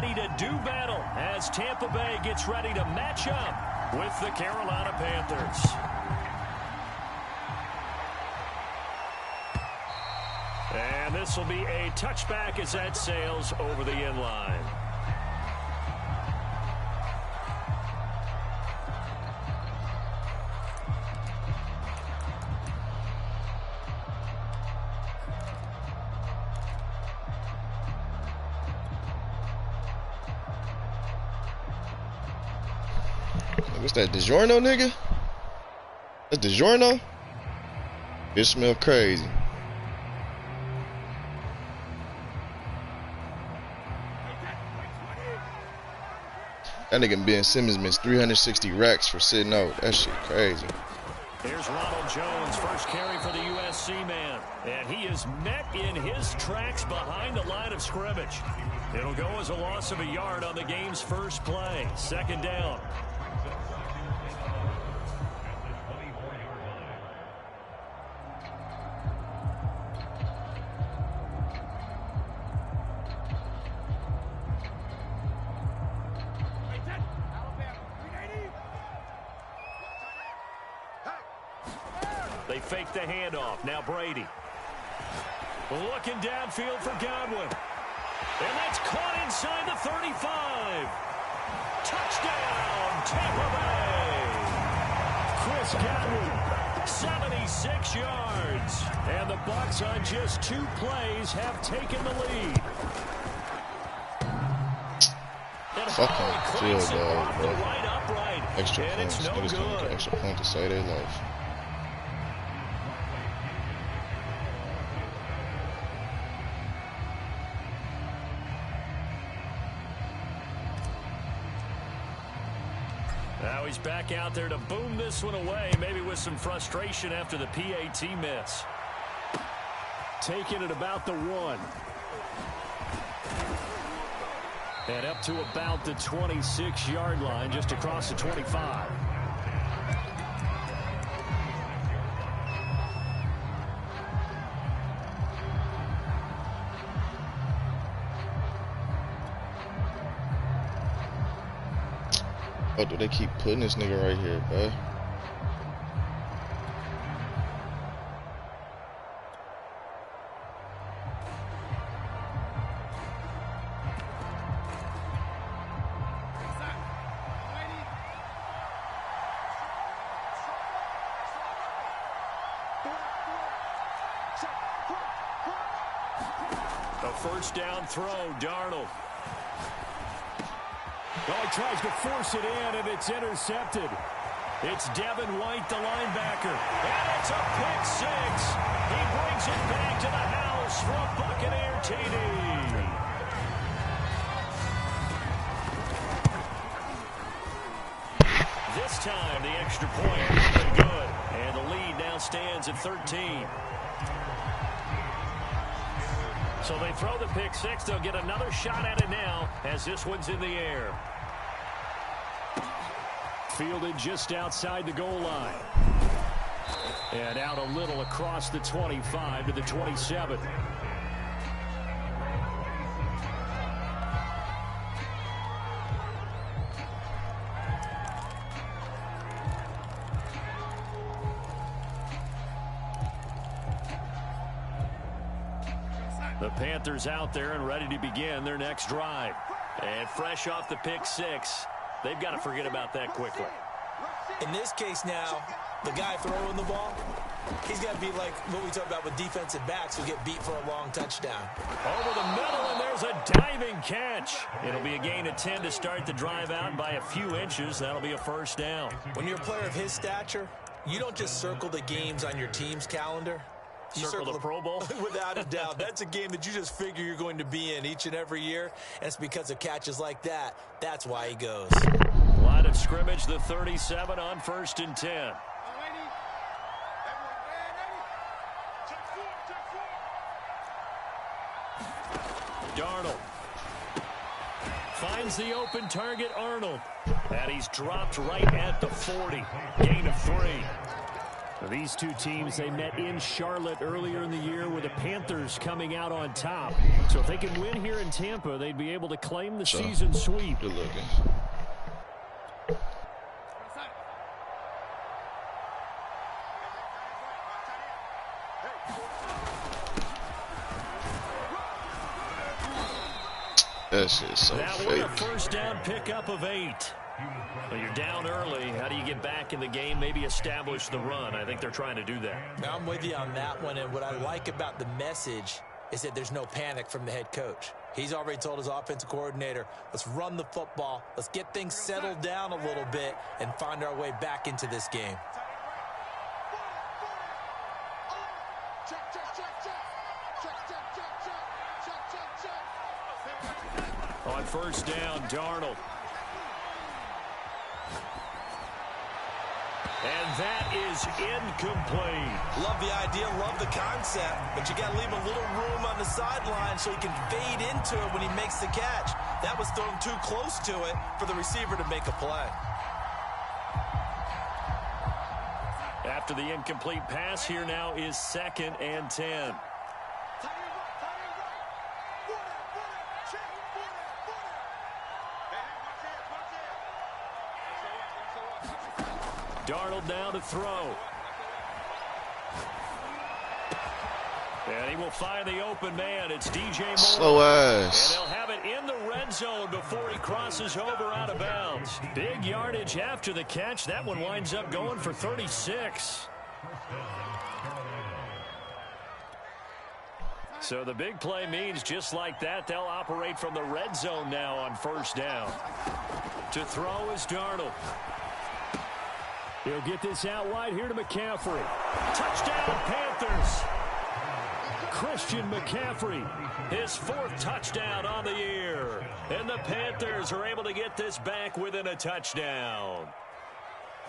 ready to do battle as Tampa Bay gets ready to match up with the Carolina Panthers. And this will be a touchback as that sails over the end line. What's that, DiGiorno, nigga? That's DiGiorno? It smell crazy. That nigga Ben Simmons missed 360 racks for sitting out. That shit crazy. Here's Ronald Jones, first carry for the USC man. And he is met in his tracks behind the line of scrimmage. It'll go as a loss of a yard on the game's first play. Second down. They fake the handoff. Now Brady. Looking downfield for Godwin. And that's caught inside the 35. Touchdown, Tampa Bay. Chris Godwin, 76 yards. And the Bucs on just 2 plays have taken the lead. Fucking field goal, bro. Right upright. Extra and points. It's no Niggas gonna good. get extra point to save their life. Now he's back out there to boom this one away, maybe with some frustration after the PAT miss. Taking it about the 1. And up to about the 26-yard line, just across the 25. Oh, do they keep putting this nigga right here, bro? A first down throw, Darnold. Oh, he tries to force it in, and it's intercepted. It's Devin White, the linebacker. And it's a pick 6. He brings it back to the house for a Buccaneer TD. This time, the extra point is good. And the lead now stands at 13. So they throw the pick 6. They'll get another shot at it now as this one's in the air. Fielded just outside the goal line. And out a little across the 25 to the 27. The Panthers out there and ready to begin their next drive. And fresh off the pick 6, they've got to forget about that quickly. In this case now, the guy throwing the ball, he's got to be like what we talk about with defensive backs who get beat for a long touchdown. Over the middle, and there's a diving catch. It'll be a gain of 10 to start the drive out by a few inches. That'll be a first down. When you're a player of his stature, you don't just circle the games on your team's calendar. You circle the Pro Bowl? Without a doubt. That's a game that you just figure you're going to be in each and every year. And it's because of catches like that. That's why he goes. Line of scrimmage, the 37 on 1st and 10. Darnold finds the open target, Arnold. And he's dropped right at the 40. Gain of 3. These two teams, they met in Charlotte earlier in the year with the Panthers coming out on top. So if they can win here in Tampa, they'd be able to claim the season sweep. Good looking. That shit's so now fake. Now a first down pickup of 8. Well, you're down early. How do you get back in the game, maybe establish the run? I think they're trying to do that. Now, I'm with you on that one, and what I like about the message is that there's no panic from the head coach. He's already told his offensive coordinator, let's run the football, let's get things settled down a little bit and find our way back into this game. On first down, Darnold. And that is incomplete. Love the idea, love the concept, but you got to leave a little room on the sideline so he can fade into it when he makes the catch. That was thrown too close to it for the receiver to make a play. After the incomplete pass, here now is 2nd and 10. Darnold now to throw. And he will find the open man. It's DJ Moore. Slow ass. And they'll have it in the red zone before he crosses over out of bounds. Big yardage after the catch. That one winds up going for 36. So the big play means just like that, they'll operate from the red zone now on first down. To throw is Darnold. He'll get this out wide here to McCaffrey. Touchdown, Panthers. Christian McCaffrey, his 4th touchdown on the year. And the Panthers are able to get this back within a touchdown.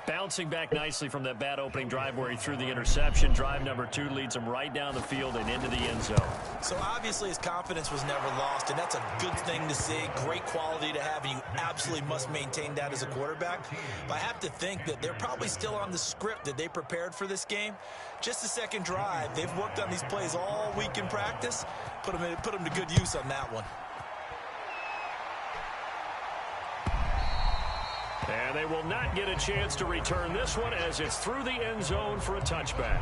Bouncing back nicely from that bad opening drive where he threw the interception. Drive number 2 leads him right down the field and into the end zone. So obviously his confidence was never lost, and that's a good thing to see. Great quality to have, and you absolutely must maintain that as a quarterback. But I have to think that they're probably still on the script that they prepared for this game. Just the second drive, they've worked on these plays all week in practice. Put them to good use on that one. And they will not get a chance to return this one as it's through the end zone for a touchback.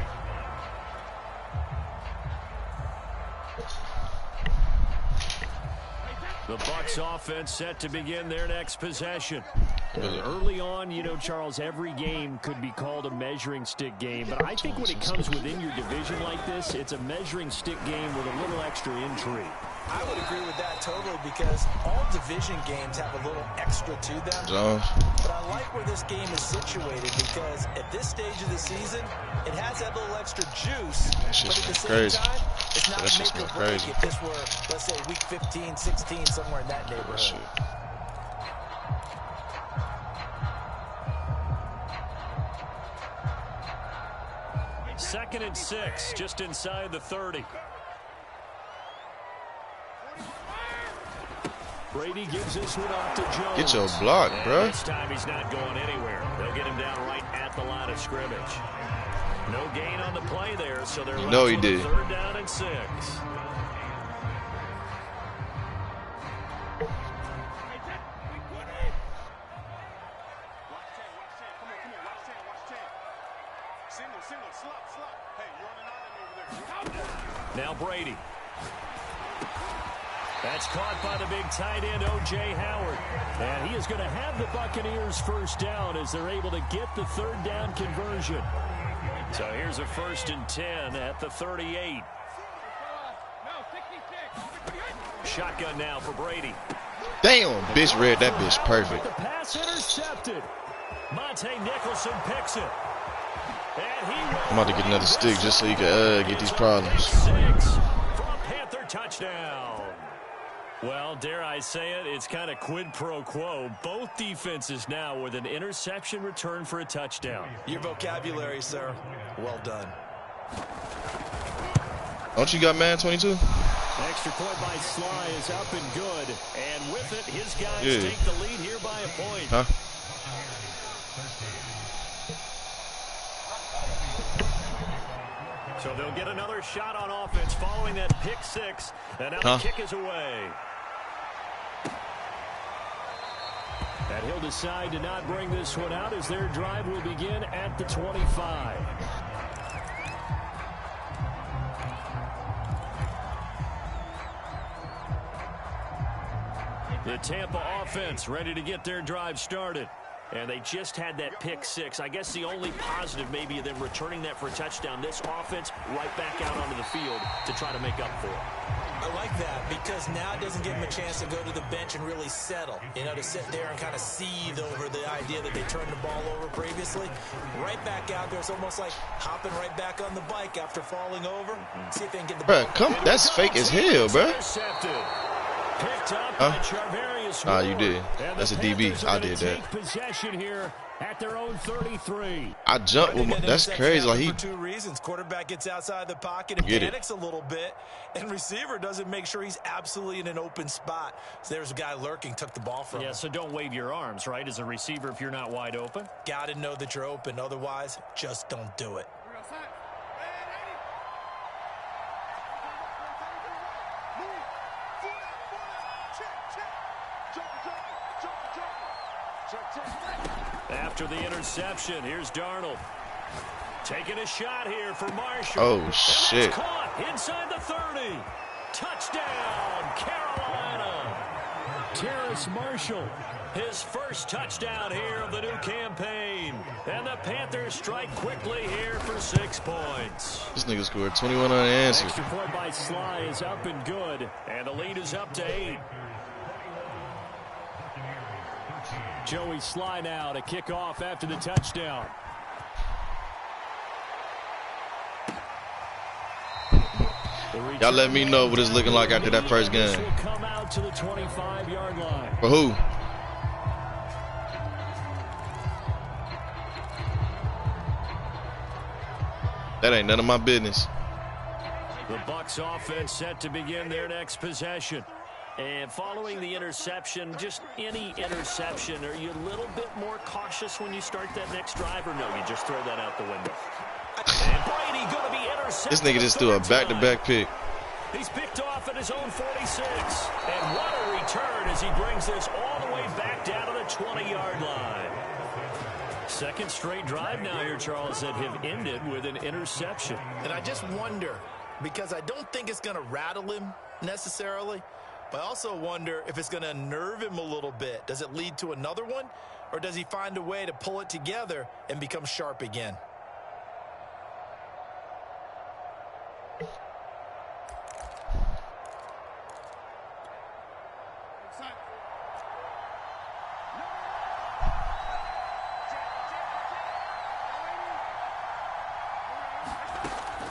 The Bucs offense set to begin their next possession. Early on, you know, Charles, every game could be called a measuring stick game. But I think when it comes within your division like this, it's a measuring stick game with a little extra intrigue. I would agree with that totally because all division games have a little extra to them. But I like where this game is situated because at this stage of the season, it has that little extra juice. But at the same time, it's not make or break if this were, let's say, week 15, 16, somewhere in that neighborhood. Second and 6, just inside the 30. Brady gives this one off to Jones. Get your block, bro. This time he's not going anywhere. They'll get him down right at the line of scrimmage. No gain on the play there, so they're left with a 3rd down and 6. Now Brady. That's caught by the big tight end, O.J. Howard. And he is going to have the Buccaneers first down as they're able to get the 3rd down conversion. So here's a 1st and 10 at the 38. Shotgun now for Brady. Damn, bitch read that bitch perfect. The pass intercepted. Monte Nicholson picks it. And I'm about to get another stick just so you can get these problems. 6 for a Panther touchdown. Well, dare I say it, it's kind of quid pro quo. Both defenses now with an interception return for a touchdown. Your vocabulary, sir. Well done. Don't you got man 22? Extra point by Sly is up and good. And with it, his guys take the lead here by a point. Huh? So they'll get another shot on offense following that pick six. And now the kick is away. And he'll decide to not bring this one out as their drive will begin at the 25. The Tampa offense ready to get their drive started. And they just had that pick six. I guess the only positive maybe of them returning that for a touchdown. This offense right back out onto the field to try to make up for it. I like that because now it doesn't give them a chance to go to the bench and really settle. You know, to sit there and kind of seethe over the idea that they turned the ball over previously. Right back out there. It's almost like hopping right back on the bike after falling over. See if they can get the ball. Bruh, that's fake as hell, bruh. Picked up by Charvarius. Ah, you did. That's a DB. I did that. Possession here at their own 33. I jumped with my, that's crazy. Like, he, for two reasons. Quarterback gets outside the pocket and panics a little bit, and receiver doesn't make sure he's absolutely in an open spot. So there's a guy lurking, took the ball from him. Yeah, so don't wave your arms, right, as a receiver if you're not wide open. Got to know that you're open. Otherwise, just don't do it. After the interception, here's Darnold. Taking a shot here for Marshall. Oh, shit. Caught inside the 30. Touchdown, Carolina. Terrace Marshall, his first touchdown here of the new campaign. And the Panthers strike quickly here for 6 points. This nigga scored 21 unanswered. Extra point by Sly is up and good. And the lead is up to 8. Joey Sly now to kick off after the touchdown. Y'all let me know what it's looking like after that first game. Will come out to the 25-yard line. For who? That ain't none of my business. The Bucs offense set to begin their next possession. And following the interception, just any interception, are you a little bit more cautious when you start that next drive, or no, you just throw that out the window? And Brady going to be intercepted. This nigga just threw a back-to-back pick. He's picked off at his own 46. And what a return as he brings this all the way back down to the 20-yard line. Second straight drive now here, Charles, that have ended with an interception. And I just wonder, because I don't think it's going to rattle him necessarily, but I also wonder if it's going to unnerve him a little bit. Does it lead to another one, or does he find a way to pull it together and become sharp again?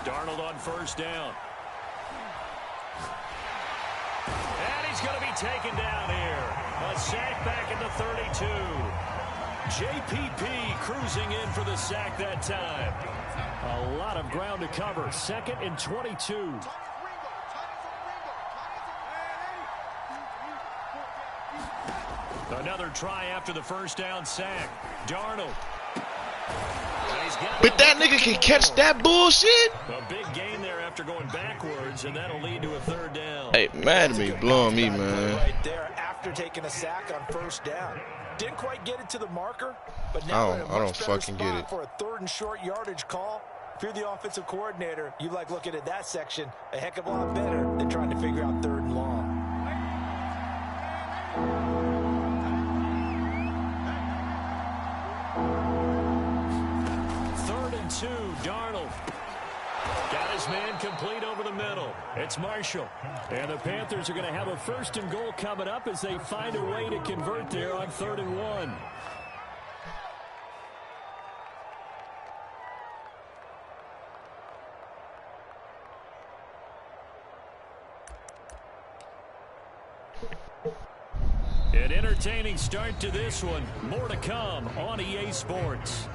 Darnold on first down. And he's going to be taken down here. A sack back at the 32. JPP cruising in for the sack that time. A lot of ground to cover. Second and 22. Another try after the first down sack. Darnold. But that nigga can catch that bullshit? A big gain there after going backwards, and that'll lead to a third down. Hey, mad at me, blowing me, man. Right there after taking a sack on first down. Didn't quite get it to the marker, but now I don't fucking get it. For a third and short yardage call. If you're the offensive coordinator, you like looking at that section a heck of a lot better than trying to figure out third and long. Darnold got his man complete over the middle. It's Marshall. And the Panthers are going to have a first and goal coming up as they find a way to convert there on 3rd and 1. An entertaining start to this one. More to come on EA Sports.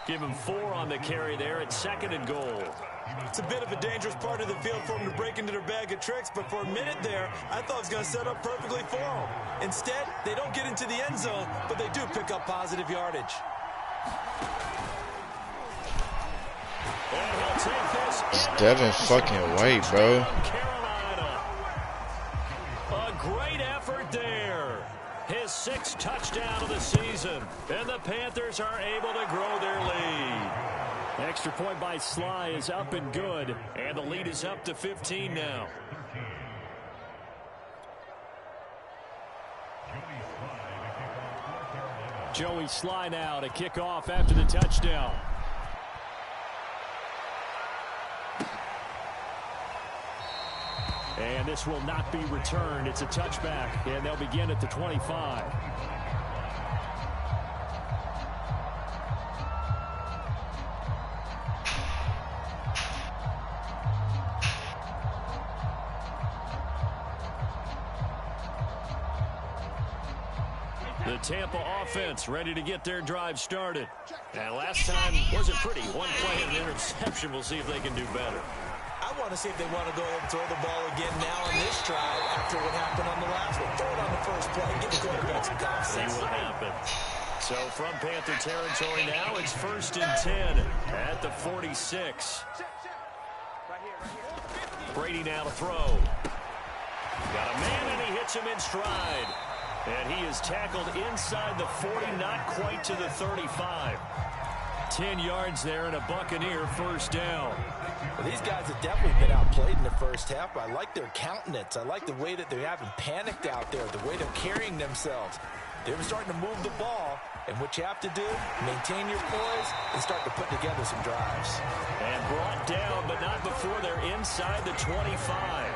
Give him 4 on the carry there at 2nd and goal. It's a bit of a dangerous part of the field for him to break into their bag of tricks, but for a minute there, I thought it was going to set up perfectly for him. Instead, they don't get into the end zone, but they do pick up positive yardage. And he'll take this. It's Devin fucking White, bro. Carolina. A great effort there. His 6th touchdown of the season. And the Panthers are able to grow their lead. Extra point by Sly is up and good. And the lead is up to 15 now. Joey Sly now to kick off after the touchdown. And this will not be returned. It's a touchback, and they'll begin at the 25. The Tampa offense ready to get their drive started. And last time wasn't pretty. One play and an interception. We'll see if they can do better. I want to see if they want to go ahead and throw the ball again now on this drive after what happened on the last one. Throw it on the first play. Give the quarterback some confidence. See what happens. So from Panther territory now, it's 1st and 10 at the 46. Brady now to throw. Got a man, and he hits him in stride. And he is tackled inside the 40, not quite to the 35. 10 yards there and a Buccaneer first down. Well, these guys have definitely been outplayed in the first half, but I like their countenance. I like the way that they haven't panicked out there, the way they're carrying themselves. They're starting to move the ball, and what you have to do, maintain your poise and start to put together some drives. And brought down, but not before they're inside the 25.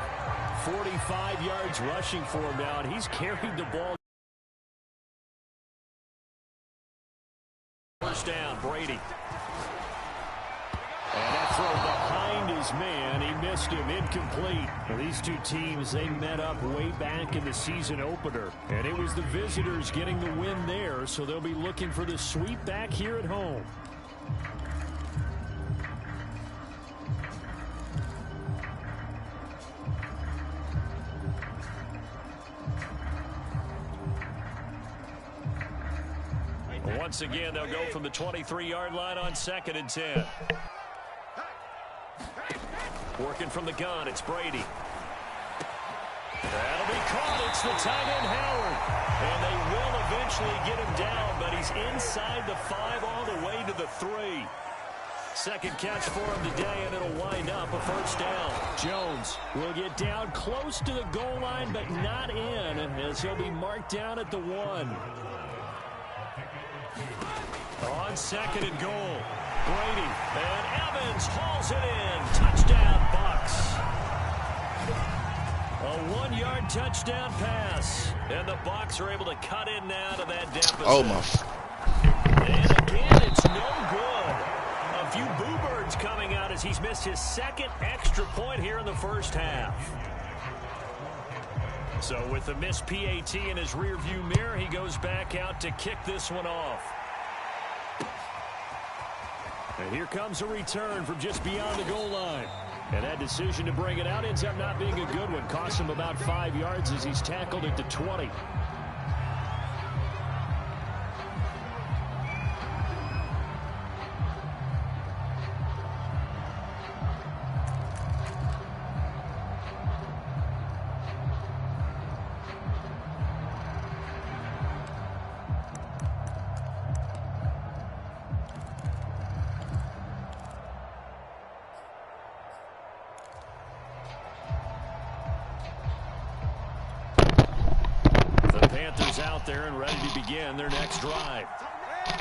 45 yards rushing for him now, and he's carried the ball. First down, Brady. And that throw behind his man. He missed him, incomplete. Now, these two teams, they met up way back in the season opener. And it was the visitors getting the win there, so they'll be looking for the sweep back here at home. Once again, they'll go from the 23-yard line on 2nd and 10. Working from the gun, it's Brady. That'll be caught. It's the tight end, Howard. And they will eventually get him down, but he's inside the 5 all the way to the 3. Second catch for him today, and it'll wind up a first down. Jones will get down close to the goal line, but not in, as he'll be marked down at the 1. On 2nd and goal, Brady, and Evans hauls it in. Touchdown, Bucs. A 1-yard touchdown pass, and the Bucs are able to cut in now to that deficit. Oh, my. And again, it's no good. A few boo birds coming out as he's missed his 2nd extra point here in the first half. So with the missed PAT in his rearview mirror, he goes back out to kick this one off. And here comes a return from just beyond the goal line. And that decision to bring it out ends up not being a good one. Costs him about 5 yards as he's tackled at the 20. Out there and ready to begin their next drive.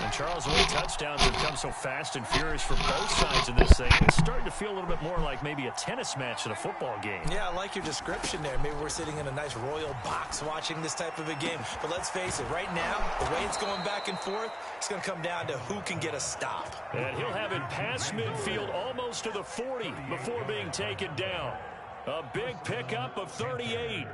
And Charles, the way touchdowns have come so fast and furious for both sides of this thing, it's starting to feel a little bit more like maybe a tennis match at a football game. Yeah, I like your description there. Maybe we're sitting in a nice royal box watching this type of a game. But let's face it, right now, the way it's going back and forth, it's going to come down to who can get a stop. And he'll have it past midfield almost to the 40 before being taken down. A big pickup of 38.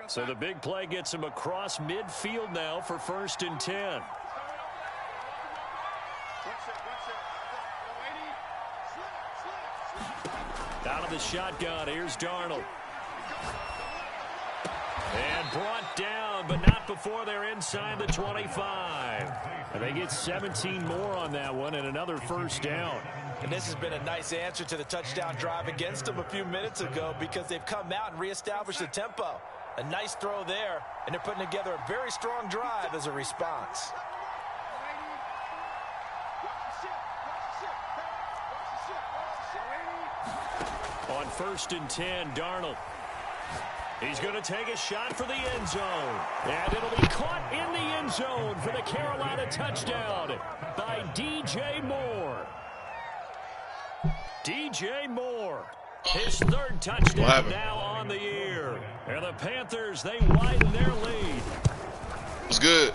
So the big play gets him across midfield now for 1st and 10. Out of the shotgun, here's Darnold. And brought down, but not before they're inside the 25. And they get 17 more on that one and another 1st down. And this has been a nice answer to the touchdown drive against them a few minutes ago because they've come out and reestablished the tempo. A nice throw there, and they're putting together a very strong drive as a response. On 1st and 10, Darnold. He's going to take a shot for the end zone. And it'll be caught in the end zone for the Carolina touchdown by DJ Moore. DJ Moore, his 3rd touchdown now on the year. And the Panthers, they widen their lead. It's good.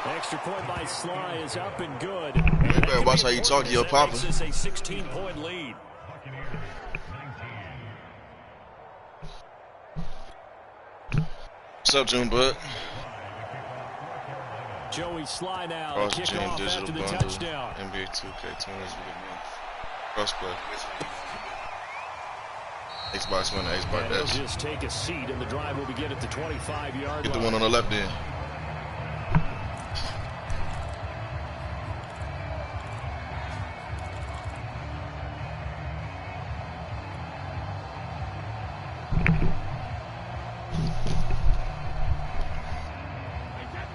Extra point by Sly is up and good. You better watch how you talk to your papa. This is a 16-point lead. What's up, June Bud? Joey Sly now. Cross Kick Gen off Digital after the Bundle, touchdown. NBA 2K20s, crossplay. Xbox One, Xbox They'll Dash. just take a seat, and the drive will begin at the 25-yard line. Get the one on the left end.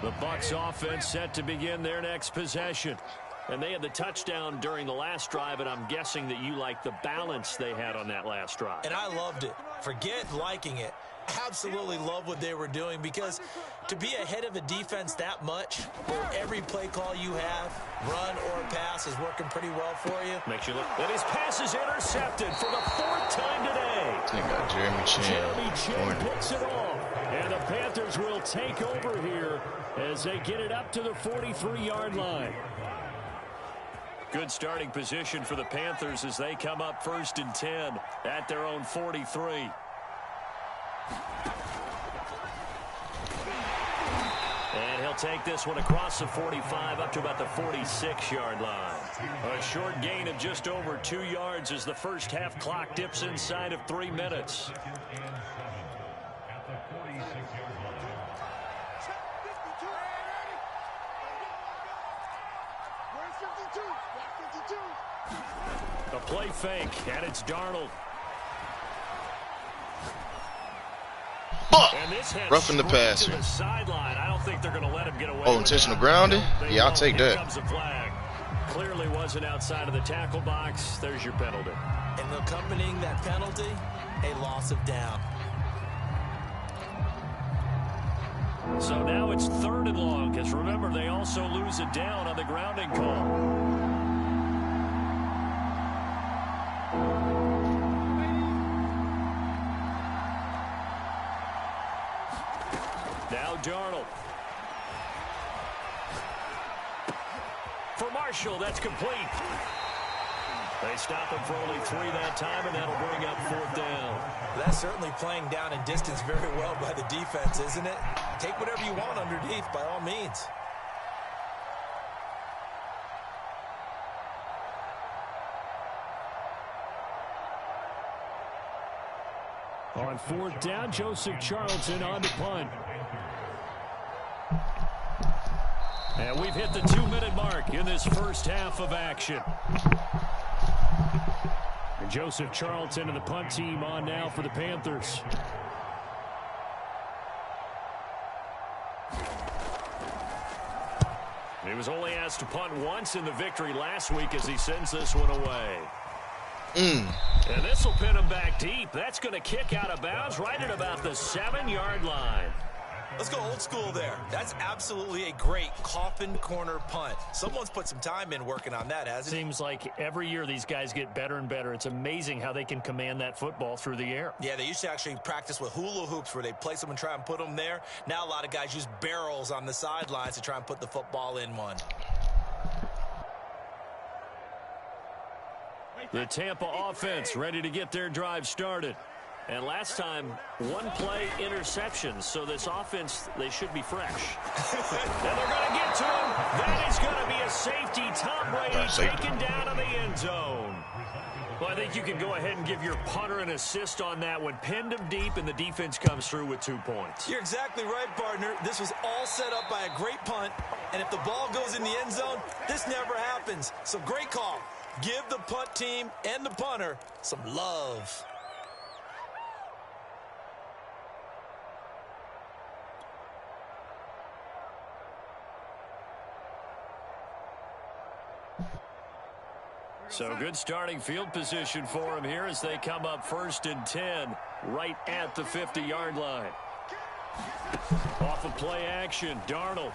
The Bucs offense set to begin their next possession. And they had the touchdown during the last drive, and I'm guessing that you like the balance they had on that last drive. And I loved it. Forget liking it. Absolutely love what they were doing because to be ahead of a defense that much, where every play call you have, run or pass, is working pretty well for you. Makes you look. And his pass is intercepted for the 4th time today. I think got Jeremy Chin. Jeremy Chin picks it off. And the Panthers will take over here as they get it up to the 43-yard line. Good starting position for the Panthers as they come up 1st and 10 at their own 43. And he'll take this one across the 45 up to about the 46-yard line. A short gain of just over 2 yards as the first half clock dips inside of 3 minutes. A play fake, and it's Darnold. And this Roughing the passer. to the sideline. I don't think they're going to let him get away. Oh, intentional grounding? Yeah, I'll take that. Comes a flag. Clearly wasn't outside of the tackle box. There's your penalty. And accompanying that penalty, a loss of down. So now it's 3rd and long, because remember, they also lose a down on the grounding call. Now Darnold. For Marshall, that's complete. They stop him for only 3 that time, and that'll bring up 4th down. That's certainly playing down in distance very well by the defense, isn't it? Take whatever you want underneath, by all means. On 4th down, Joseph Charlton on to punt. And we've hit the 2-minute mark in this first half of action. And Joseph Charlton and the punt team on now for the Panthers. He was only asked to punt once in the victory last week as he sends this one away. And this will pin him back deep. That's going to kick out of bounds right at about the 7-yard line. Let's go old school there. That's absolutely a great coffin corner punt. Someone's put some time in working on that, hasn't he? Seems like every year these guys get better and better. It's amazing how they can command that football through the air. Yeah, they used to actually practice with hula hoops where they place them and try and put them there. Now a lot of guys use barrels on the sidelines to try and put the football in one. The Tampa offense ready to get their drive started. And last time, one play interception. So this offense, they should be fresh. And they're going to get to him. That is going to be a safety. Tom Brady taken down in the end zone. Well, I think you can go ahead and give your punter an assist on that one. Pinned him deep, and the defense comes through with 2 points. You're exactly right, partner. This was all set up by a great punt. And if the ball goes in the end zone, this never happens. So great call. Give the punt team and the punter some love. So good starting field position for him here as they come up 1st and 10 right at the 50-yard line. Off of play action, Darnold.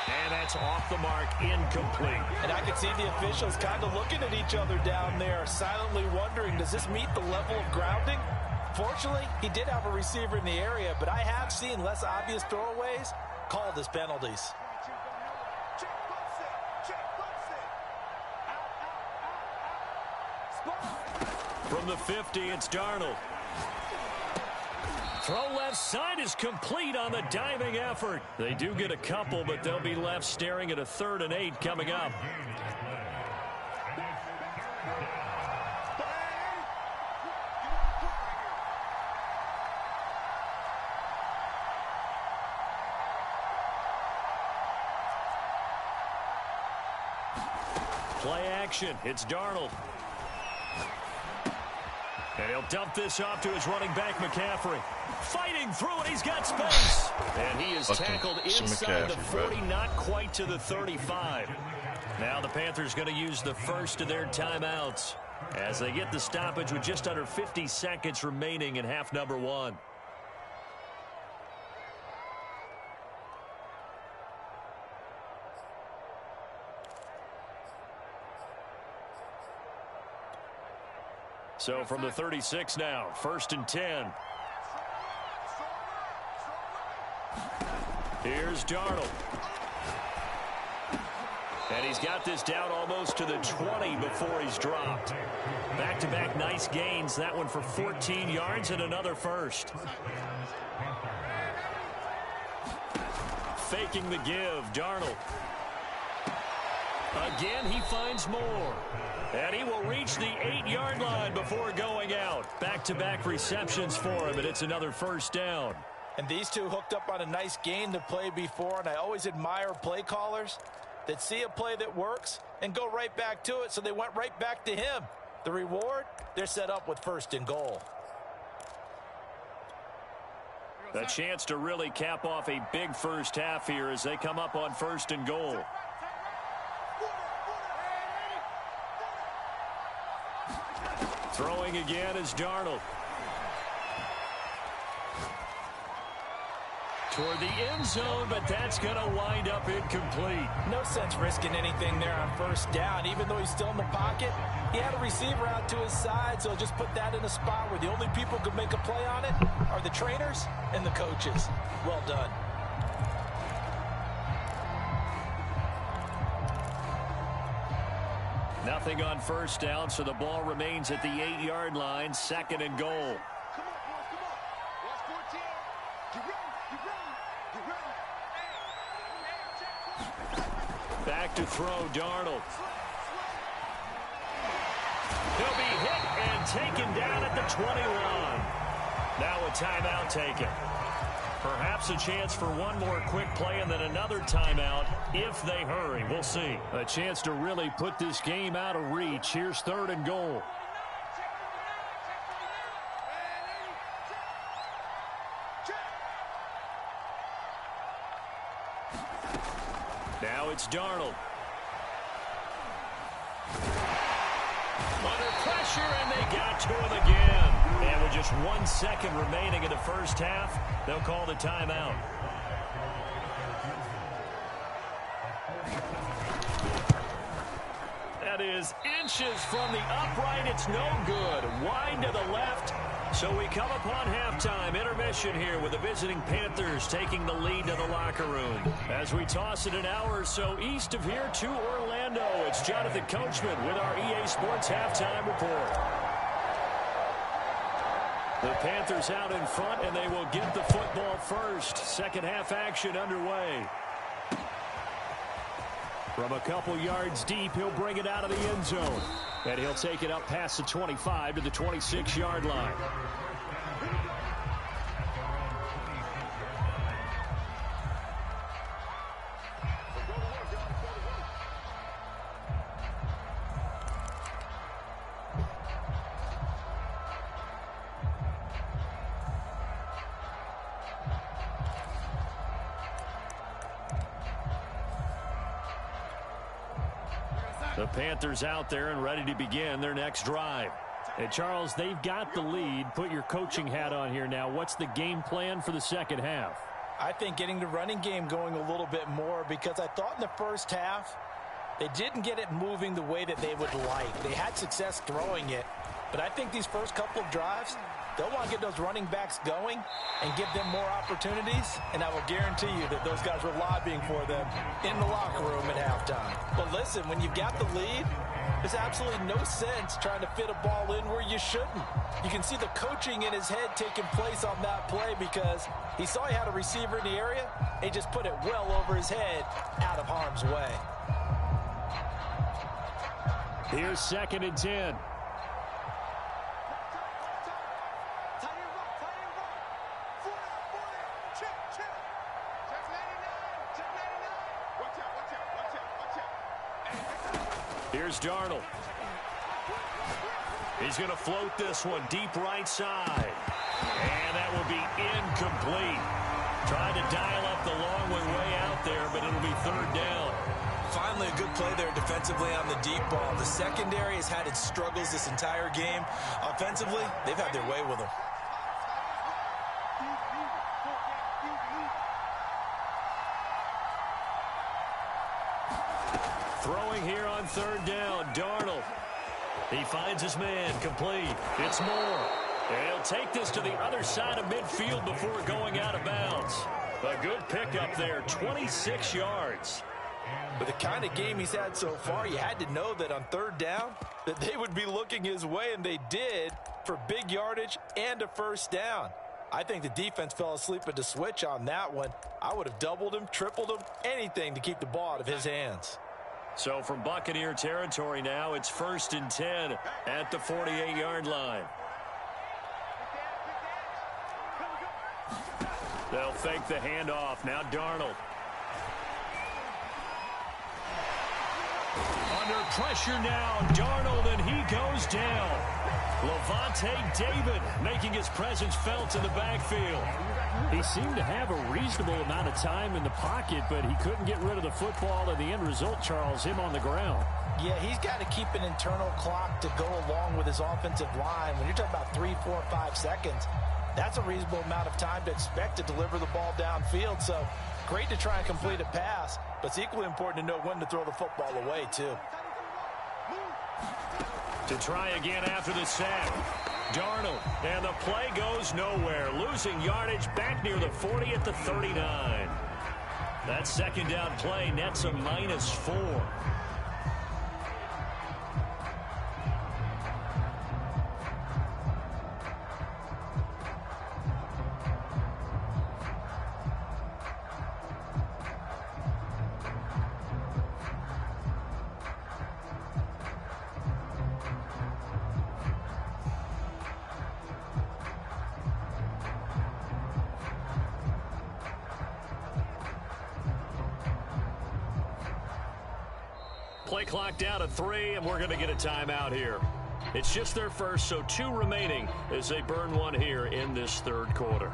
And that's off the mark, incomplete. And I could see the officials kind of looking at each other down there, silently wondering, does this meet the level of grounding? Fortunately, he did have a receiver in the area, but I have seen less obvious throwaways called as penalties. From the 50, it's Darnold. Throw left side is complete on the diving effort. They do get a couple, but they'll be left staring at a 3rd and 8 coming up. Play action. It's Darnold. And he'll dump this off to his running back, McCaffrey. Fighting through it, he's got space. And he is tackled inside the 40, not quite to the 35. Now the Panthers going to use the first of their timeouts as they get the stoppage with just under 50 seconds remaining in half number 1. So from the 36 now, 1st and 10. Here's Darnold. And he's got this down almost to the 20 before he's dropped. Back-to-back nice gains. That one for 14 yards and another first. Faking the give, Darnold. Again, he finds more. And he will reach the 8-yard line before going out. Back-to-back receptions for him, and it's another first down. And these two hooked up on a nice game to play before, and I always admire play callers that see a play that works and go right back to it, so they went right back to him. The reward, they're set up with 1st and goal. A chance to really cap off a big first half here as they come up on 1st and goal. Throwing again is Darnold. Toward the end zone, but that's going to wind up incomplete. No sense risking anything there on 1st down. Even though he's still in the pocket, he had a receiver out to his side, so just put that in a spot where the only people who could make a play on it are the trainers and the coaches. Well done. Nothing on 1st down, so the ball remains at the 8-yard line, 2nd and goal. Back to throw, Darnold. He'll be hit and taken down at the 21. Now a timeout taken. Perhaps a chance for one more quick play and then another timeout if they hurry. We'll see. A chance to really put this game out of reach. Here's 3rd and goal. Now it's Darnold. Under pressure, and they got to him again. And with just 1 second remaining in the first half, they'll call the timeout. That is inches from the upright. It's no good. Wide to the left. So we come upon halftime intermission here with the visiting Panthers taking the lead to the locker room. As we toss it an hour or so east of here to Orlando. Orlando, it's Jonathan Coachman with our EA Sports Halftime Report. The Panthers out in front, and they will get the football first. Second half action underway. From a couple yards deep, he'll bring it out of the end zone. And he'll take it up past the 25 to the 26-yard line. The Panthers out there and ready to begin their next drive. And Charles, they've got the lead. Put your coaching hat on here now. What's the game plan for the second half? I think getting the running game going a little bit more, because I thought in the first half they didn't get it moving the way that they would like. They had success throwing it, but I think these first couple of drives, they'll want to get those running backs going and give them more opportunities, and I will guarantee you that those guys were lobbying for them in the locker room at halftime. But listen, when you've got the lead, there's absolutely no sense trying to fit a ball in where you shouldn't. You can see the coaching in his head taking place on that play, because he saw he had a receiver in the area. He just put it well over his head, out of harm's way. Here's 2nd and 10. Here's Darnold. He's going to float this one deep right side. And that will be incomplete. Trying to dial up the long one way out there, but it'll be 3rd down. Finally, a good play there defensively on the deep ball. The secondary has had its struggles this entire game. Offensively, they've had their way with them. Throwing here on 3rd down, Darnold. He finds his man, complete. It's Moore. And he'll take this to the other side of midfield before going out of bounds. A good pickup there, 26 yards. With the kind of game he's had so far, you had to know that on 3rd down, that they would be looking his way, and they did, for big yardage and a 1st down. I think the defense fell asleep at the switch on that one. I would have doubled him, tripled him, anything to keep the ball out of his hands. So from Buccaneer territory now, it's 1st and 10 at the 48-yard line. They'll fake the handoff. Now Darnold. Under pressure now, Darnold, and he goes down. Levante David making his presence felt in the backfield. He seemed to have a reasonable amount of time in the pocket, but he couldn't get rid of the football, and the end result, Charles, him on the ground. Yeah, he's got to keep an internal clock to go along with his offensive line. When you're talking about 3, 4, 5 seconds, that's a reasonable amount of time to expect to deliver the ball downfield. So great to try and complete a pass, but it's equally important to know when to throw the football away, too. To try again after the sack. Darnold, and the play goes nowhere. Losing yardage back near the 40 at the 39. That 2nd down play nets a -4. Play clock down to 3, and we're going to get a timeout here. It's just their first, so 2 remaining as they burn one here in this 3rd quarter.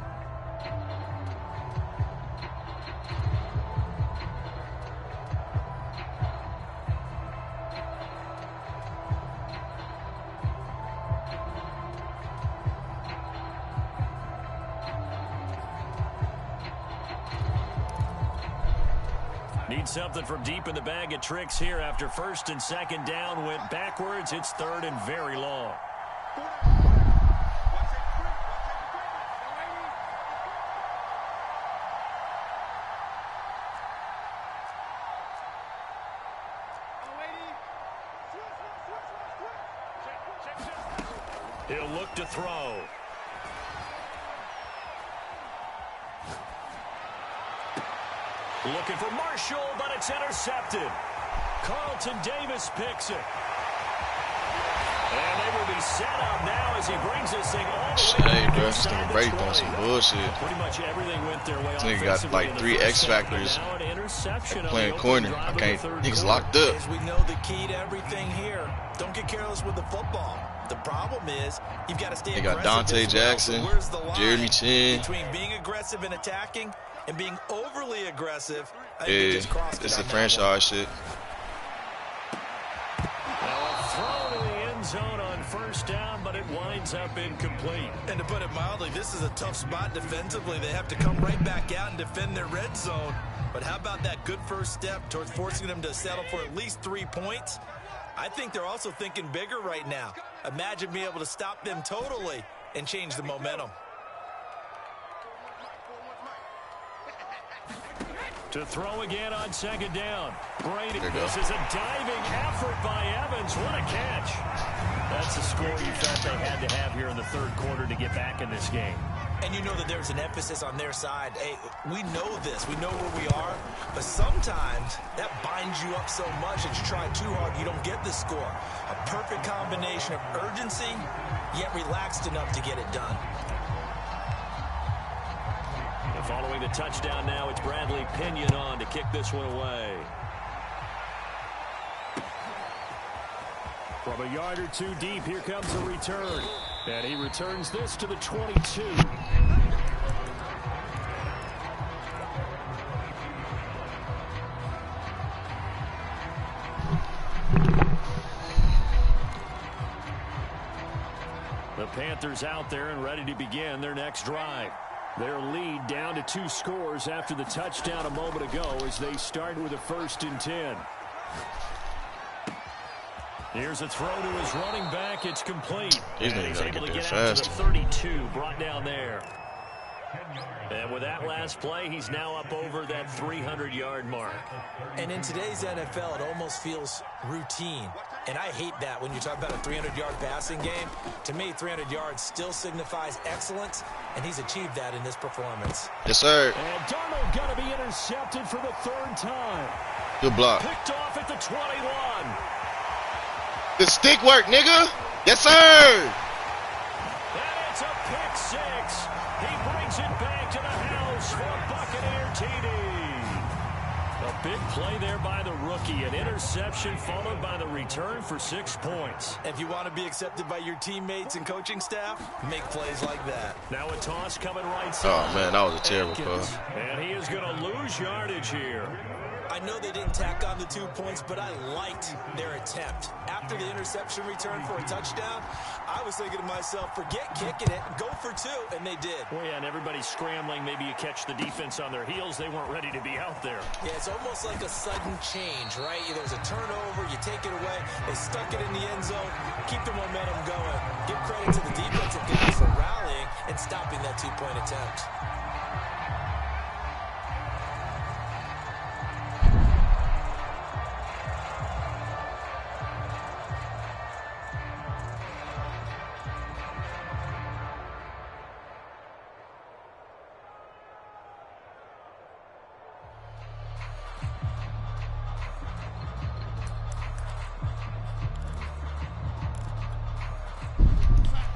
Need something from deep in the bag of tricks here after 1st and 2nd down went backwards. It's 3rd and very long. He'll look to throw. Looking for Marshall, but it's intercepted. Carlton Davis picks it. And they will be set up now as he brings this thing all the way hey, back bro, inside the 20. on some bullshit. Pretty much everything went their way. This nigga got like 3 X factors. Like playing corner. I can't. Niggas locked up. As we know, the key to everything here. Don't get careless with the football. The problem is you've got to stay aggressive. They got Dante Jackson, Where's the line Jeremy Chin. between being aggressive and attacking and being overly aggressive? Yeah, it's a franchise shit. Throw to the end zone on first down, but it winds up incomplete. And to put it mildly, this is a tough spot defensively. They have to come right back out and defend their red zone. But how about that good first step towards forcing them to settle for at least 3 points? I think they're also thinking bigger right now. Imagine being able to stop them totally and change the momentum. To throw again on second down. Brady, this is a diving effort by Evans. What a catch. That's the score you felt they had to have here in the third quarter to get back in this game. And you know that there's an emphasis on their side. Hey, we know this. We know where we are. But sometimes that binds you up so much that you try too hard, you don't get the score. A perfect combination of urgency, yet relaxed enough to get it done. And following the touchdown now, it's Bradley Pinion on to kick this one away. From a yard or two deep, here comes a return. And he returns this to the 22. The Panthers out there and ready to begin their next drive. Their lead down to 2 scores after the touchdown a moment ago as they start with a 1st and 10. Here's a throw to his running back. It's complete. He's able to get out to the 32, brought down there. And with that last play, he's now up over that 300-yard mark. And in today's NFL, it almost feels routine. And I hate that when you talk about a 300-yard passing game. To me, 300 yards still signifies excellence, and he's achieved that in this performance. Yes, sir. And Darnold going to be intercepted for the 3rd time. Good block. Picked off at the 21. Good stick work, nigga. Yes, sir. And it's a pick 6. He brings it back to the house for a Buccaneer TD. A big play there by the rookie. An interception followed by the return for 6 points. If you want to be accepted by your teammates and coaching staff, make plays like that. Now a toss coming right side. Oh, man, that was a terrible call. And he is going to lose yardage here. I know they didn't tack on the 2 points, but I liked their attempt. After the interception return for a touchdown, I was thinking to myself, forget kicking it, go for 2, and they did. Well, yeah, and everybody's scrambling. Maybe you catch the defense on their heels. They weren't ready to be out there. Yeah, it's almost like a sudden change, right? There's a turnover, you take it away, they stuck it in the end zone, keep the momentum going. Give credit to the defensive guys for rallying and stopping that 2-point attempt.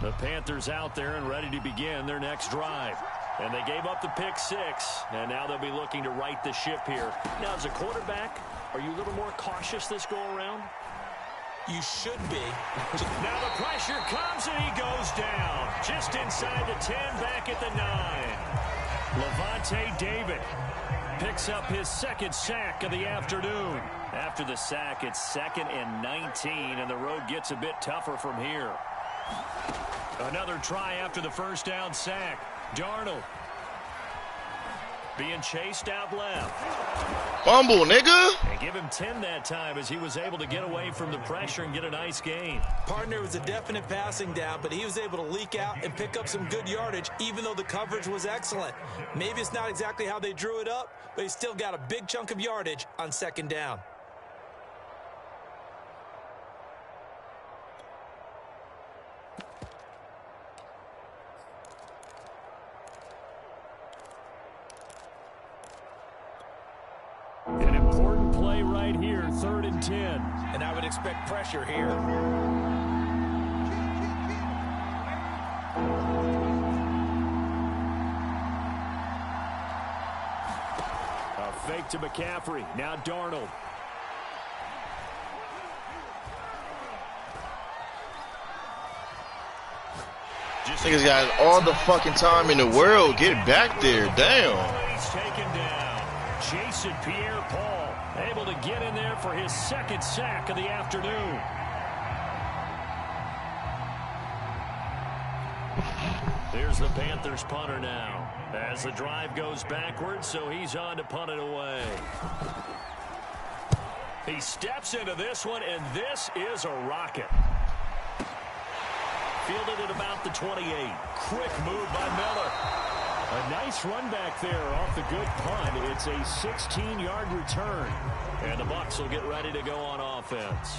The Panthers out there and ready to begin their next drive. And they gave up the pick 6, and now they'll be looking to right the ship here. Now, as a quarterback, are you a little more cautious this go-around? You should be. Now the pressure comes, and he goes down. Just inside the 10, back at the 9. Levante David picks up his 2nd sack of the afternoon. After the sack, it's 2nd and 19, and the road gets a bit tougher from here. Another try after the 1st down sack. Darnold being chased out left. Fumble, nigga. And give him 10 that time as he was able to get away from the pressure and get a nice gain. Partner was a definite passing down, but he was able to leak out and pick up some good yardage, even though the coverage was excellent. Maybe it's not exactly how they drew it up, but he still got a big chunk of yardage on 2nd down. right here, 3rd and 10. And I would expect pressure here. A fake to McCaffrey. Now Darnold. Niggas got all the fucking time in the world. Get back there. Damn. He's taken down. Jason Pierre-Paul able to get in there for his 2nd sack of the afternoon. Here's the Panthers punter now. As the drive goes backwards, so he's on to punt it away. He steps into this one, and this is a rocket. Fielded at about the 28. Quick move by Miller. A nice run back there off the good punt. It's a 16-yard return. And the Bucs will get ready to go on offense.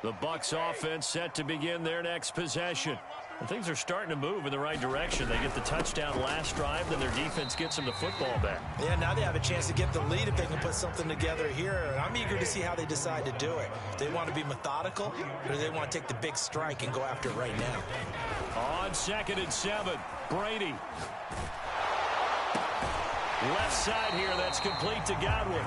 The Bucs offense set to begin their next possession. And things are starting to move in the right direction. They get the touchdown last drive, then their defense gets them the football back. Yeah, now they have a chance to get the lead if they can put something together here. And I'm eager to see how they decide to do it. Do they want to be methodical, or do they want to take the big strike and go after it right now? On 2nd and 7, Brady. Left side here, that's complete to Godwin.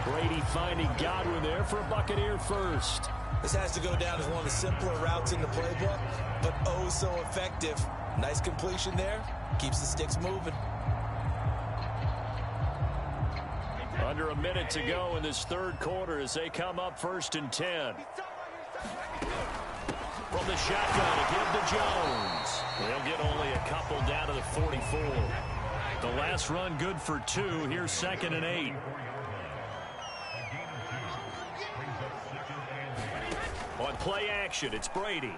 Brady finding Godwin there for a Buccaneer first. This has to go down as one of the simpler routes in the playbook, but oh so effective. Nice completion there. Keeps the sticks moving. Under a minute to go in this 3rd quarter as they come up 1st and 10. From the shotgun to give to Jones. They'll get only a couple down to the 44. The last run good for 2. Here's 2nd and 8. On play action, it's Brady.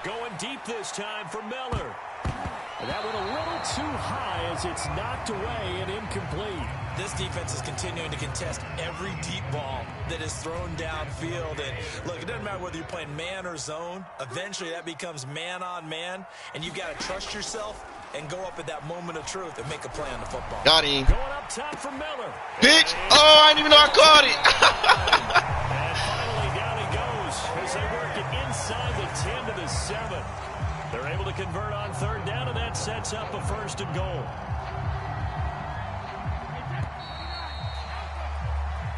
Going deep this time for Miller. And that went a little too high as it's knocked away and incomplete. This defense is continuing to contest every deep ball that is thrown downfield. And look, it doesn't matter whether you're playing man or zone. Eventually that becomes man on man. And you've got to trust yourself and go up at that moment of truth and make a play on the football. Got him. Going up top for Miller. Bitch. Oh, I didn't even know I caught it. And finally down he goes as they work it inside the 10 to the 7. They're able to convert on 3rd down, and that sets up a 1st and goal.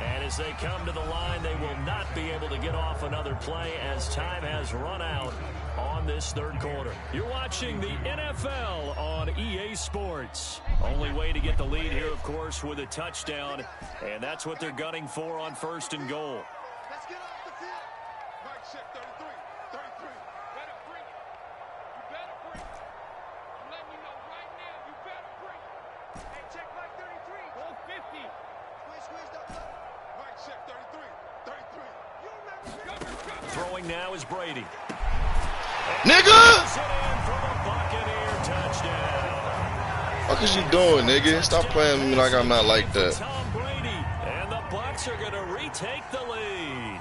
And as they come to the line, they will not be able to get off another play as time has run out on this 3rd quarter. You're watching the NFL on EA Sports. Only way to get the lead here, of course, with a touchdown, and that's what they're gunning for on 1st and goal. Let's get off the field. Right, check 33. 33. Better bring it. You better bring it. I'm letting you know right now, you better bring it. Hey, check like 33. Go 50. Squeeze that up. Right, check 33. 33. You remember. Throwing now is Brady. Nigga! For the Buccaneer touchdown. What is you doing, nigga? Stop playing with me like I'm not like that. Tom Brady, and the Bucs are going to retake the lead.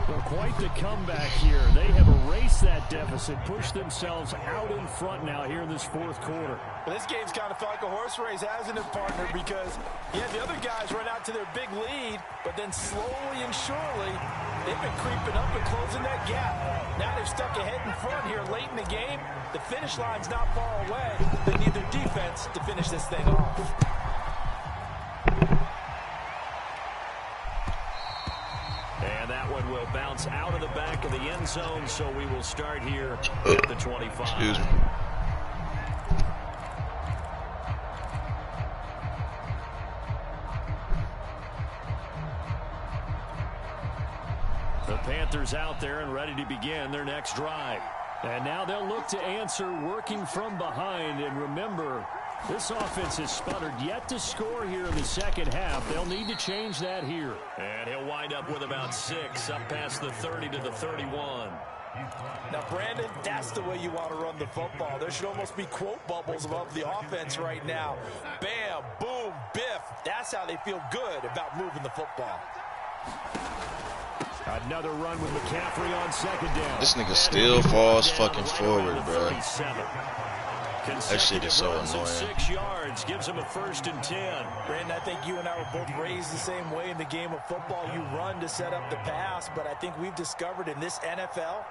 Well, quite the comeback here. They have erased that deficit, pushed themselves out in front now here in this 4th quarter. Well, this game's kind of felt like a horse race, hasn't it, partner? Because, yeah, the other guys run out to their big lead, but then slowly and surely, they've been creeping up and closing that gap. Now they're stuck ahead in front here late in the game. The finish line's not far away. They need their defense to finish this thing off. And that one will bounce out of the back of the end zone, so we will start here at the 25. Excuse me. The Panthers out there and ready to begin their next drive. And now they'll look to answer working from behind. And remember, this offense has sputtered yet to score here in the 2nd half. They'll need to change that here. And he'll wind up with about 6 up past the 30 to the 31. Now, Brandon, that's the way you want to run the football. There should almost be quote bubbles above the offense right now. Bam, boom, biff. That's how they feel good about moving the football. Another run with McCaffrey on 2nd down. This nigga still falls fucking forward, bro. That shit is so annoying. 6 yards gives him a 1st and 10. Brandon, I think you and I were both raised the same way in the game of football. You run to set up the pass, but I think we've discovered in this NFL,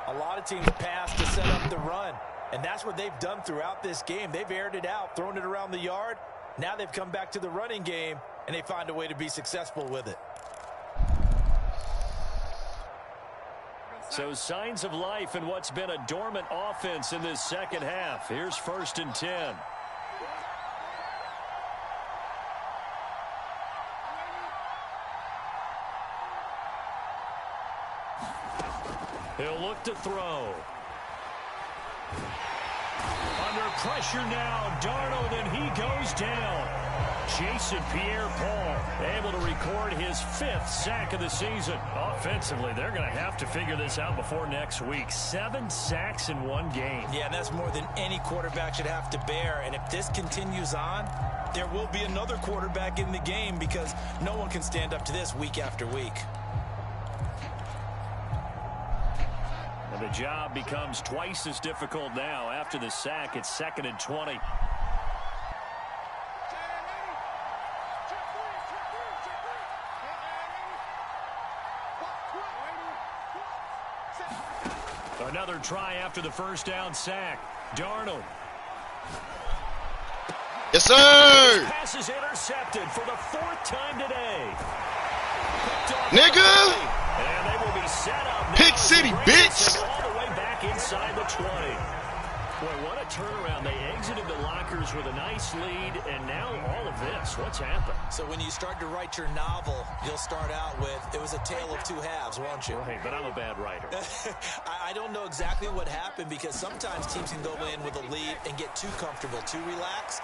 a lot of teams pass to set up the run. And that's what they've done throughout this game. They've aired it out, thrown it around the yard. Now they've come back to the running game, and they find a way to be successful with it. So signs of life in what's been a dormant offense in this second half. Here's 1st and 10. He'll look to throw. Under pressure now, Darnold, and he goes down. Jason Pierre-Paul able to record his 5th sack of the season. Offensively, they're going to have to figure this out before next week. 7 sacks in 1 game. Yeah, that's more than any quarterback should have to bear. And if this continues on, there will be another quarterback in the game because no one can stand up to this week after week. And the job becomes twice as difficult now. After the sack, it's 2nd and 20. Another try after the 1st down sack. Darnold. Yes, sir. This pass is intercepted for the 4th time today. Nigga. And they will be set up. Pick City, bitch. All the way back inside the 20. Boy, what a turnaround. They exited the lockers with a nice lead, and now all of this. What's happened? So when you start to write your novel, you'll start out with, it was a tale of 2 halves, won't you? Right, but I'm a bad writer. I don't know exactly what happened because sometimes teams can go in with a lead and get too comfortable, too relaxed.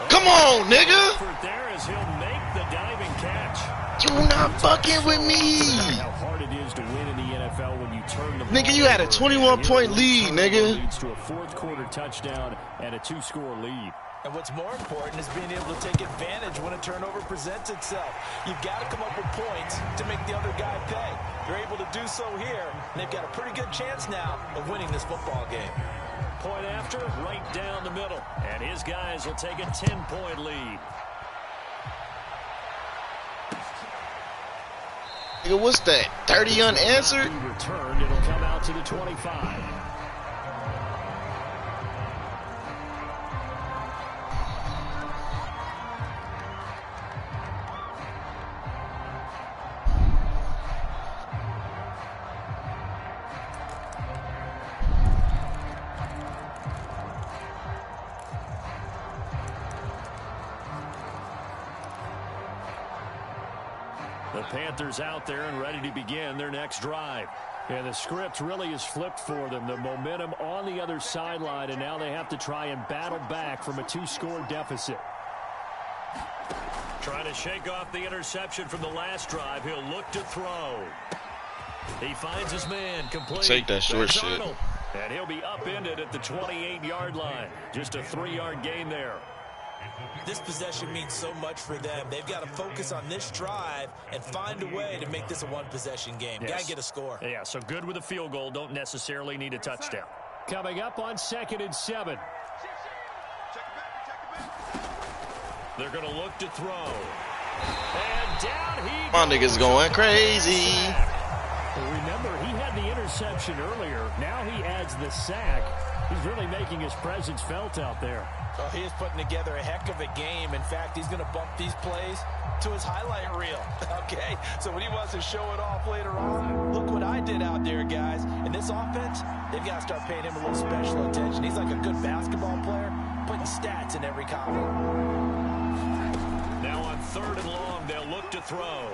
Come on, nigga. There as he'll make the diving catch. You not fucking with me. How hard it is to win in the NFL when you turn the ball. Nigga, you had a 21-point lead, nigga. Leads to a 4th quarter touchdown and a 2-score lead. And what's more important is being able to take advantage when a turnover presents itself. You've got to come up with points to make the other guy pay. They're able to do so here, and they've got a pretty good chance now of winning this football game. Point after, right down the middle. And his guys will take a 10-point lead. Nigga, what's that? 30 unanswered? Returned, it'll come out to the 25. The Panthers out there and ready to begin their next drive. And the script really is flipped for them. The momentum on the other sideline, and now they have to try and battle back from a 2-score deficit. Trying to shake off the interception from the last drive. He'll look to throw. He finds his man complete. Take that short shit. And he'll be upended at the 28-yard line. Just a 3-yard gain there. This possession means so much for them. They've got to focus on this drive and find a way to make this a 1-possession game. Yes. Got to get a score. Yeah, so good with a field goal. Don't necessarily need a touchdown. Coming up on 2nd and 7. They're going to look to throw. And down he My nigga's going crazy. Remember, he had the interception earlier. Now he adds the sack. He's really making his presence felt out there. Oh, he is putting together a heck of a game. In fact, he's going to bump these plays to his highlight reel. Okay, so when he wants to show it off later on, look what I did out there, guys. In this offense, they've got to start paying him a little special attention. He's like a good basketball player, putting stats in every column. Now on 3rd and long, they'll look to throw.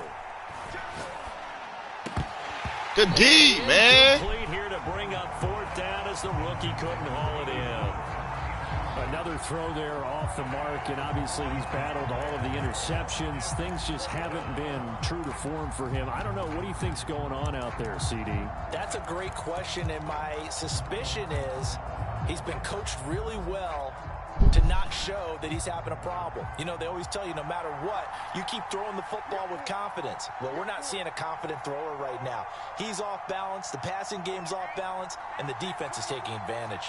Good D, man. Complete here to bring up 4th down as the rookie couldn't haul it in. Another throw there off the mark, and obviously he's battled all of the interceptions. Things just haven't been true to form for him. I don't know. What do you think's going on out there, CD? That's a great question, and my suspicion is he's been coached really well to not show that he's having a problem. You know, they always tell you no matter what, you keep throwing the football with confidence. Well, we're not seeing a confident thrower right now. He's off balance, the passing game's off balance, and the defense is taking advantage.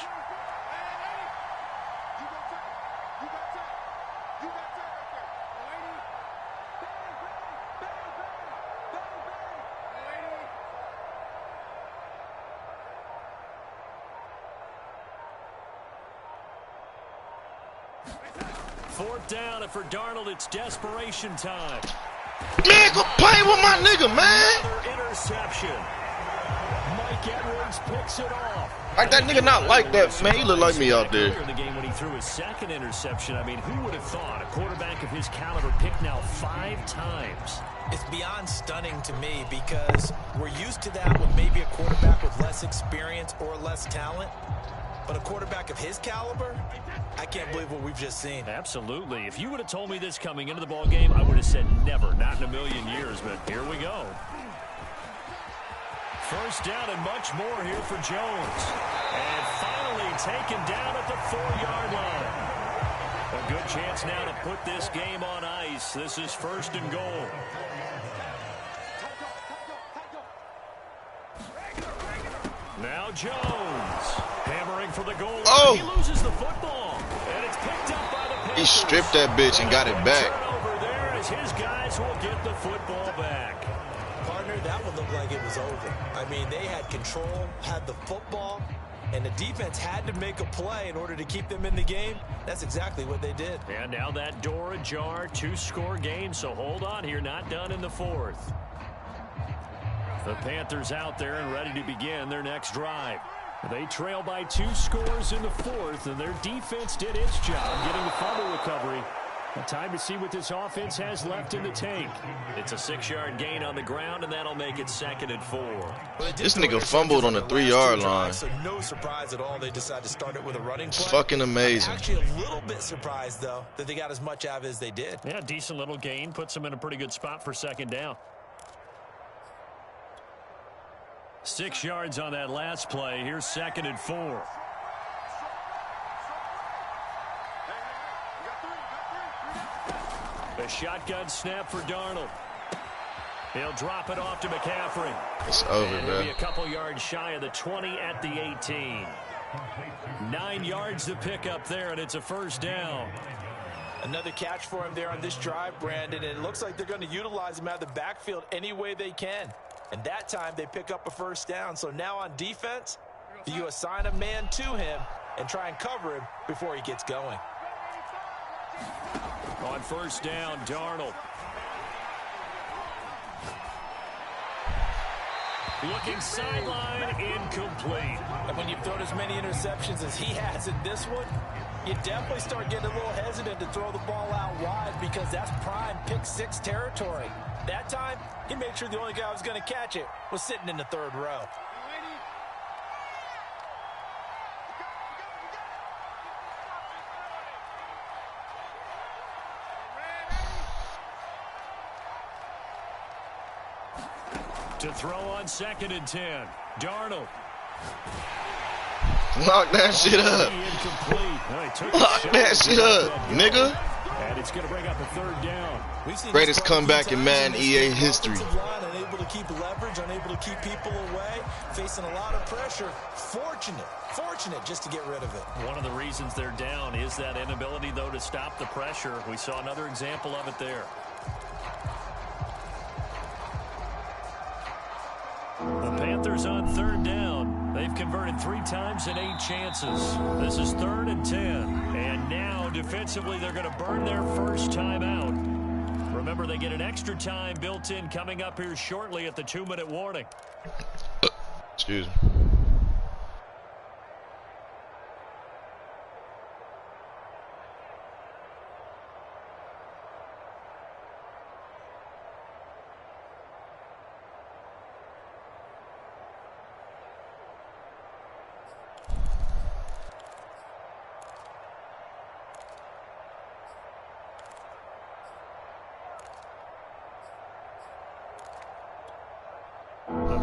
4th down, and for Darnold, it's desperation time. Man, go play with my nigga, man. Another interception. Mike Edwards picks it off. Like that nigga not like that, man. He look like me out there. In the game when he threw his 2nd interception, I mean, who would have thought a quarterback of his caliber picked now 5 times? It's beyond stunning to me because we're used to that with maybe a quarterback with less experience or less talent. But a quarterback of his caliber, I can't believe what we've just seen. Absolutely. If you would have told me this coming into the ball game, I would have said never, not in a million years. But here we go. 1st down and much more here for Jones. And finally taken down at the 4-yard line. A good chance now to put this game on ice. This is 1st and goal. Now Jones hammering for the goal. Oh! He loses the football. And it's picked up by the Panthers. He stripped that bitch and got it back. Turnover there as his guys will get the football back. Partner, that one looked like it was over. I mean, they had control, had the football, and the defense had to make a play in order to keep them in the game. That's exactly what they did. And now that door ajar, 2-score game, so hold on here, not done in the 4th. The Panthers out there and ready to begin their next drive. They trail by 2 scores in the 4th, and their defense did its job getting the fumble recovery. Time to see what this offense has left in the tank. It's a 6-yard gain on the ground, and that'll make it 2nd and 4. This nigga fumbled on the 3-yard line. So no surprise at all they decided to start it with a running play. It's fucking amazing. I'm actually a little bit surprised, though, that they got as much out of it as they did. Yeah, decent little gain. Puts them in a pretty good spot for 2nd down. 6 yards on that last play. Here's 2nd and 4. A shotgun snap for Darnold. He'll drop it off to McCaffrey. It's over, and bro. He'll be a couple yards shy of the 20 at the 18. 9 yards to pick up there, and it's a 1st down. Another catch for him there on this drive, Brandon, and it looks like they're going to utilize him out of the backfield any way they can. And that time they pick up a 1st down. So now on defense, you assign a man to him and try and cover him before he gets going. On 1st down, Darnold. Looking sideline, incomplete. And when you've thrown as many interceptions as he has in this one, you definitely start getting a little hesitant to throw the ball out wide because that's prime pick-6 territory. That time, he made sure the only guy who was going to catch it was sitting in the 3rd row. To throw on 2nd and 10. Darnold. Lock that shit up. Lock that shit up, nigga. And it's going to bring up a 3rd down. Greatest comeback in Madden EA history. Unable to keep leverage, unable to keep people away, facing a lot of pressure. Fortunate just to get rid of it. One of the reasons they're down is that inability, though, to stop the pressure. We saw another example of it there. The Panthers on 3rd down. They've converted 3 times in 8 chances. This is 3rd and 10. And now, defensively, they're going to burn their 1st time out. Remember, they get an extra time built in coming up here shortly at the 2-minute warning. Excuse me.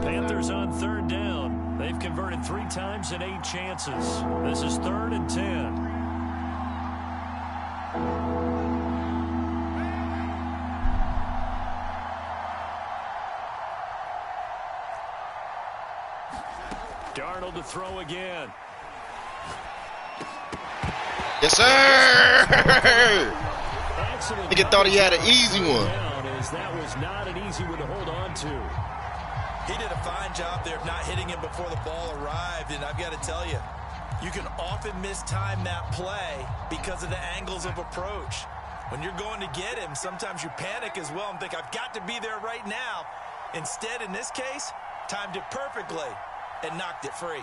Panthers on 3rd down. They've converted 3 times in 8 chances. This is 3rd and 10. Darnold to throw again. Yes, sir. Excellent. Nigga thought he had an easy one. That was not an easy one to hold on to. He did a fine job there of not hitting him before the ball arrived, and I've got to tell you, You can often mistime that play because of the angles of approach. When you're going to get him, sometimes you panic as well and think, I've got to be there right now. Instead, in this case, timed it perfectly and knocked it free.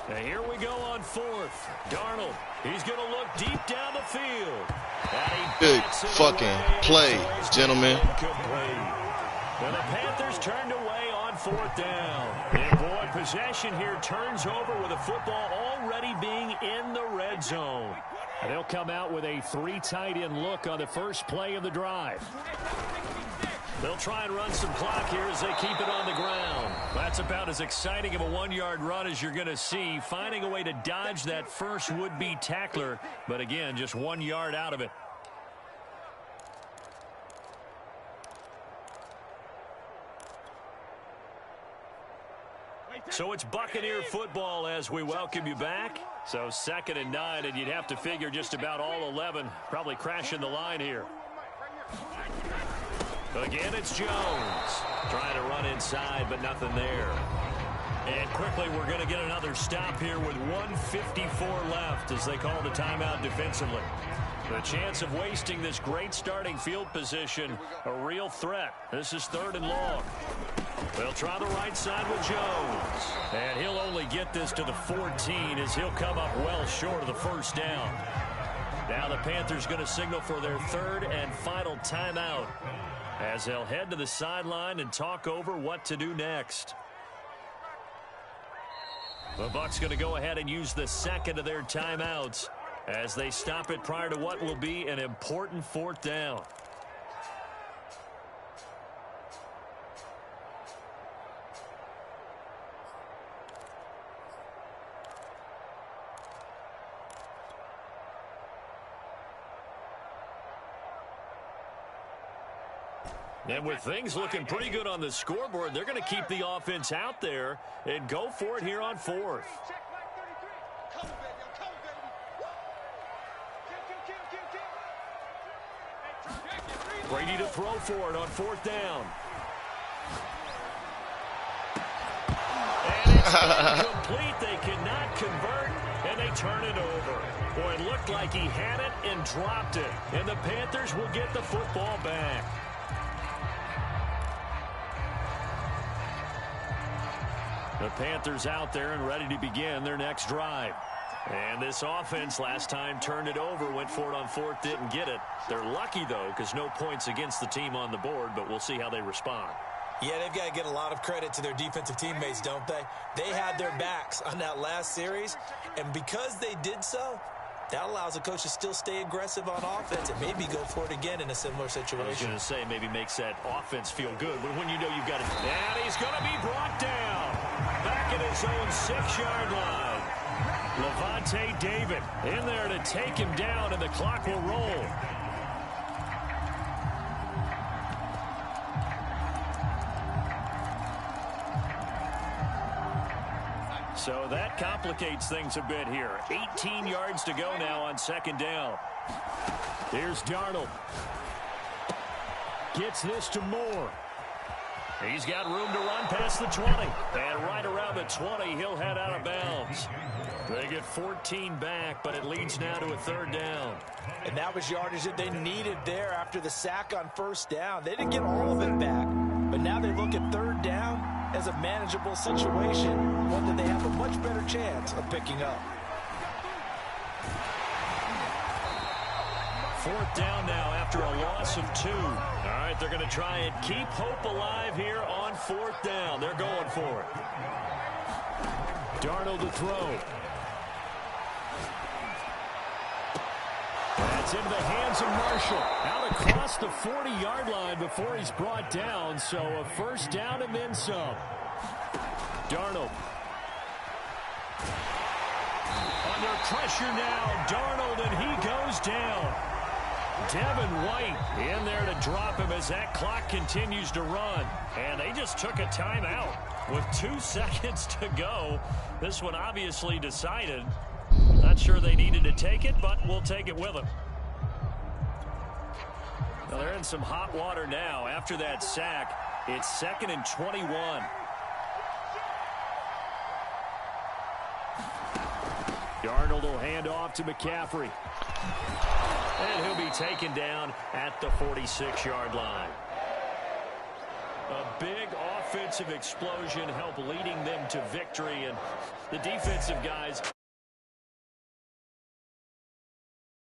Now here we go on fourth. Darnold, he's going to look deep down the field. Big fucking play, gentlemen. And the Panthers turned away on fourth down. And boy, possession here turns over with the football already being in the red zone. And they'll come out with a 3 tight end look on the first play of the drive. They'll try and run some clock here as they keep it on the ground. That's about as exciting of a 1-yard run as you're going to see, finding a way to dodge that first would-be tackler. But again, just 1 yard out of it. So it's Buccaneer football as we welcome you back. So 2nd and 9, and you'd have to figure just about all 11 probably crashing the line here. Again, it's Jones trying to run inside, but nothing there. And quickly, we're going to get another stop here with 1:54 left as they call the timeout defensively. The chance of wasting this great starting field position, a real threat. This is 3rd and long. They'll try the right side with Jones. And he'll only get this to the 14 as he'll come up well short of the first down. Now the Panthers going to signal for their 3rd and final timeout as they'll head to the sideline and talk over what to do next. The Bucs going to go ahead and use the 2nd of their timeouts as they stop it prior to what will be an important 4th down. And with things looking pretty good on the scoreboard, they're going to keep the offense out there and go for it here on 4th. Brady to throw for it on 4th down. And it's incomplete. They cannot convert, and they turn it over. Boy, it looked like he had it and dropped it. And the Panthers will get the football back. The Panthers out there and ready to begin their next drive. And this offense last time turned it over, went for it on 4th, didn't get it. They're lucky, though, because no points against the team on the board, but we'll see how they respond. Yeah, they've got to get a lot of credit to their defensive teammates, don't they? They had their backs on that last series, and because they did so, that allows the coach to still stay aggressive on offense and maybe go for it again in a similar situation. I was going to say maybe makes that offense feel good when you know you've got it. And he's going to be brought down back at his own 6-yard line. Levante David in there to take him down, and the clock will roll. So that complicates things a bit here. 18 yards to go now on 2nd down. Here's Darnold. Gets this to Moore. He's got room to run past the 20. And right around the 20, he'll head out of bounds. They get 14 back, but it leads now to a 3rd down. And that was yardage that they needed there after the sack on 1st down. They didn't get all of it back, but now they look at 3rd down as a manageable situation, one that they have a much better chance of picking up. 4th down now after a loss of 2. All right, they're going to try and keep hope alive here on 4th down. They're going for it. Darnold to throw. That's into the hands of Marshall. Out across the 40-yard line before he's brought down. So a 1st down and then some. Darnold. Under pressure now. Darnold, and he goes down. Devin White in there to drop him as that clock continues to run. And they just took a timeout with 2 seconds to go. This one obviously decided. Not sure they needed to take it, but we'll take it with them. Well, they're in some hot water now. After that sack, it's 2nd and 21. Darnold will hand off to McCaffrey. And he'll be taken down at the 46-yard line. A big offensive explosion helped leading them to victory, and the defensive guys